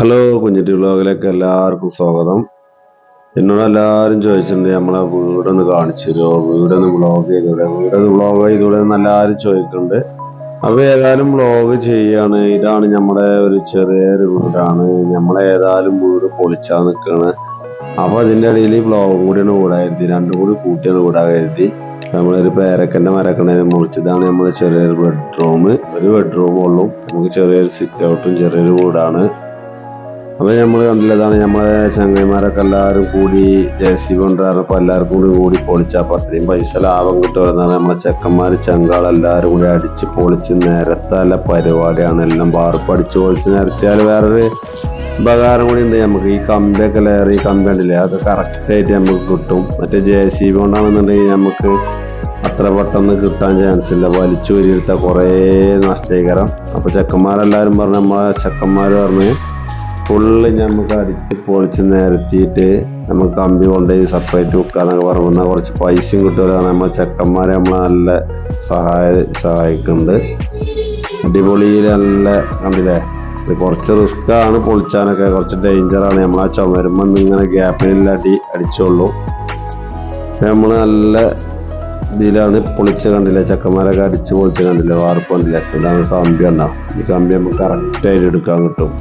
Hello കുഞ്ഞിട്ടി വ്ളോഗിലേക്ക് എല്ലാവർക്കും സ്വാഗതം. എന്നോട് എല്ലാവരും ചോദിച്ചിട്ടുണ്ട് നമ്മളെ വീടൊന്ന് കാണിച്ചു തരുമോ, വീടൊന്ന് വ്ളോഗ് ചെയ്തൂടെ എന്ന് എല്ലാവരും ചോദിക്കുന്നുണ്ട്. അപ്പോൾ ഏതായാലും വ്ളോഗ് ചെയ്യാണ്. ഇതാണ് നമ്മുടെ ഒരു ചെറിയൊരു വീടാണ്. നമ്മളേതായാലും വീട് പൊളിച്ചാൽ നിൽക്കുകയാണ്. അപ്പോൾ അതിൻ്റെ ഇടയിൽ വ്ളോഗും കൂടിയാണ് കൂടാ കരുതി, രണ്ടും കൂടി കൂട്ടിയാണ് കൂടാ കരുതി. നമ്മളൊരു പേരക്കൻ്റെ മരക്കണ മുറിച്ചതാണ് നമ്മുടെ ചെറിയൊരു ബെഡ്റൂം. ഒരു ബെഡ്റൂമേ ഉള്ളൂ. നമുക്ക് ചെറിയൊരു സിറ്റ് ഔട്ടും ചെറിയൊരു വീടാണ്. അപ്പോൾ നമ്മൾ കണ്ടില്ലതാണ് നമ്മളെ ചങ്ങായിമാരൊക്കെ എല്ലാവരും കൂടി JCB കൊണ്ടുവരുന്നപ്പോൾ എല്ലാവർക്കും കൂടി പൊളിച്ചപ്പോൾ അത്രയും പൈസ ലാഭം കിട്ടുമെന്നാണ് നമ്മളെ ചെക്കന്മാർ ചങ്കാളെല്ലാവരും കൂടി അടിച്ച് പൊളിച്ച് നിരത്തല്ല പരിപാടിയാണ്. എല്ലാം വാർപ്പ് അടിച്ച് പൊളിച്ച് നിരത്തിയാൽ വേറൊരു ഉപകാരം കൂടി ഉണ്ട്. നമുക്ക് ഈ കമ്പിയൊക്കെ ലെയർ ഈ കമ്പി ഉണ്ടല്ലേ അതൊക്കെ കറക്റ്റായിട്ട് നമുക്ക് കിട്ടും. മറ്റേ JCB കൊണ്ടാണെന്നുണ്ടെങ്കിൽ നമുക്ക് അത്ര പെട്ടെന്ന് കിട്ടാൻ ചാൻസ് ഇല്ല. വലിച്ചു വരിയെടുത്താൽ കുറേ നഷ്ടീകരം. അപ്പോൾ ചെക്കന്മാരെല്ലാവരും പറഞ്ഞ് നമ്മളെ ചെക്കന്മാർ പറഞ്ഞ് ഫുള്ള് നമുക്ക് അടിച്ച് പൊളിച്ച് നിരത്തിയിട്ട് നമുക്ക് കമ്പി കൊണ്ടുപോയി സെപ്പറേറ്റ് വെക്കാന്നൊക്കെ പറഞ്ഞാൽ കുറച്ച് പൈസയും കിട്ടുമല്ലോ. നമ്മൾ ചെക്കന്മാരെ നമ്മളെ നല്ല സഹായിക്കുന്നുണ്ട്. അടിപൊളിയിൽ നല്ല കണ്ടില്ലേ. ഇത് കുറച്ച് റിസ്ക് ആണ് പൊളിച്ചാനൊക്കെ, കുറച്ച് ഡേഞ്ചറാണ്. നമ്മൾ ആ ചുമരുമ്പോൾ ഇങ്ങനെ ഗ്യാപ്പിനില്ല അടിച്ചോളൂ. നമ്മൾ നല്ല ഇതിലാണ് പൊളിച്ച് കണ്ടില്ലേ. ചെക്കന്മാരൊക്കെ അടിച്ച് പൊളിച്ച് കണ്ടില്ലേ. വാർപ്പ് കണ്ടില്ലേ. ഇതാണ് കമ്പി ഉണ്ടാവും. ഈ കമ്പി നമുക്ക് കറക്റ്റായിട്ട് എടുക്കാൻ കിട്ടും.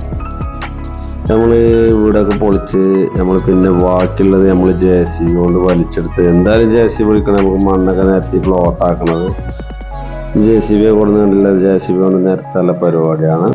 നമ്മൾ വീടൊക്കെ പൊളിച്ച് നമ്മൾ പിന്നെ ബാക്കിയുള്ളത് നമ്മൾ JCB കൊണ്ട് വലിച്ചെടുത്ത് എന്തായാലും JCB വിളിക്കണം. നമുക്ക് മണ്ണൊക്കെ നിരത്തി ഫ്ലോട്ട് ആക്കണത് JCB കൊടുക്കുന്നുണ്ടല്ലോ. JCB കൊണ്ട് നിരത്തുള്ള പരിപാടിയാണ്.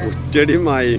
ഉച്ചടിയുമായി